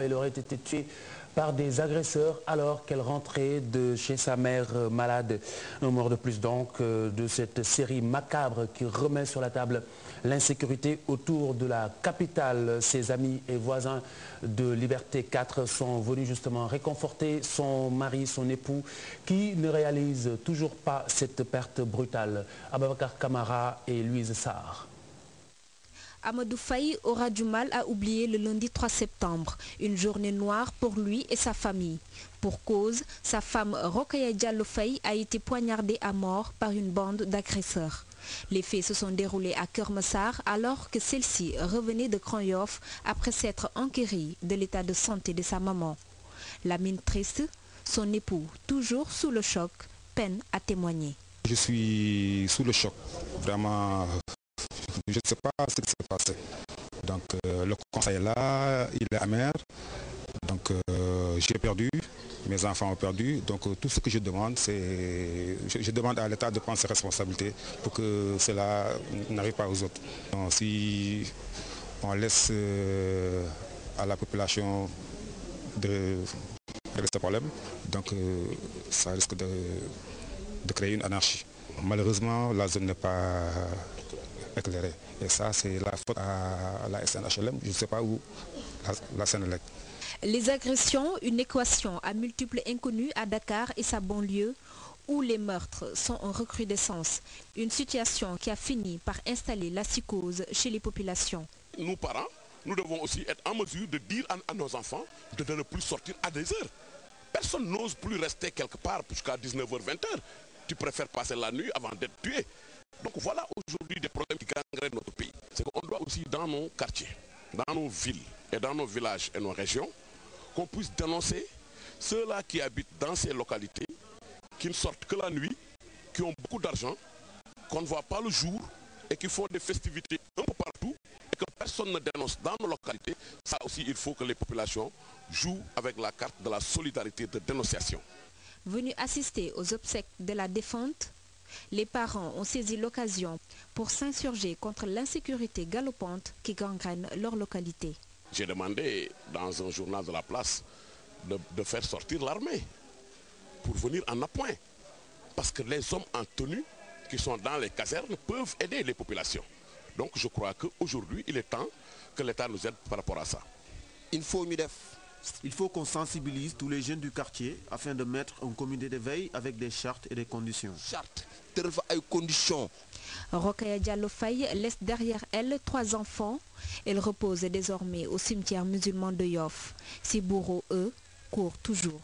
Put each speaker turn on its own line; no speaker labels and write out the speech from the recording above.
Elle aurait été tuée par des agresseurs alors qu'elle rentrait de chez sa mère malade. Un mort de plus donc de cette série macabre qui remet sur la table l'insécurité autour de la capitale. Ses amis et voisins de Liberté 4 sont venus justement réconforter son mari, son époux, qui ne réalise toujours pas cette perte brutale. Ababakar Kamara et Louise Sarr.
Amadou Faye aura du mal à oublier le lundi 3 septembre, une journée noire pour lui et sa famille. Pour cause, sa femme Rokhaya Diallo Faye a été poignardée à mort par une bande d'agresseurs. Les faits se sont déroulés à Keur Massar alors que celle-ci revenait de Grand Yoff après s'être enquérie de l'état de santé de sa maman. La mine triste, son époux, toujours sous le choc, peine à témoigner.
Je suis sous le choc, vraiment. Je ne sais pas ce qui s'est passé. Donc le conseil est là, il est amer. Donc j'ai perdu, mes enfants ont perdu. Donc tout ce que je demande, c'est... Je demande à l'État de prendre ses responsabilités pour que cela n'arrive pas aux autres. Donc, si on laisse à la population de régler ce problème, donc ça risque de créer une anarchie. Malheureusement, la zone n'est pas éclairée. Et ça, c'est la faute à la SNHLM, je ne sais pas où, la Sénélec.
Les agressions, une équation à multiples inconnus à Dakar et sa banlieue, où les meurtres sont en recrudescence. Une situation qui a fini par installer la psychose chez les populations.
Nous, parents, nous devons aussi être en mesure de dire à nos enfants de ne plus sortir à des heures. Personne n'ose plus rester quelque part jusqu'à 19h, 20h. Tu préfères passer la nuit avant d'être tué. Donc voilà aujourd'hui des problèmes qui gangrènent notre pays. C'est qu'on doit aussi dans nos quartiers, dans nos villes et dans nos villages et nos régions, qu'on puisse dénoncer ceux-là qui habitent dans ces localités, qui ne sortent que la nuit, qui ont beaucoup d'argent, qu'on ne voit pas le jour et qui font des festivités un peu partout et que personne ne dénonce dans nos localités. Ça aussi, il faut que les populations jouent avec la carte de la solidarité de dénonciation.
Venus assister aux obsèques de la défunte, les parents ont saisi l'occasion pour s'insurger contre l'insécurité galopante qui gangrène leur localité.
J'ai demandé dans un journal de la place de faire sortir l'armée pour venir en appoint. Parce que les hommes en tenue qui sont dans les casernes peuvent aider les populations. Donc je crois qu'aujourd'hui, il est temps que l'État nous aide par rapport à ça.
Il faut qu'on sensibilise tous les jeunes du quartier afin de mettre un comité de veille avec des chartes et des conditions.
Rokhaya Diallo Faye laisse derrière elle 3 enfants. Elle repose désormais au cimetière musulman de Yoff. Ses bourreaux, eux, courent toujours.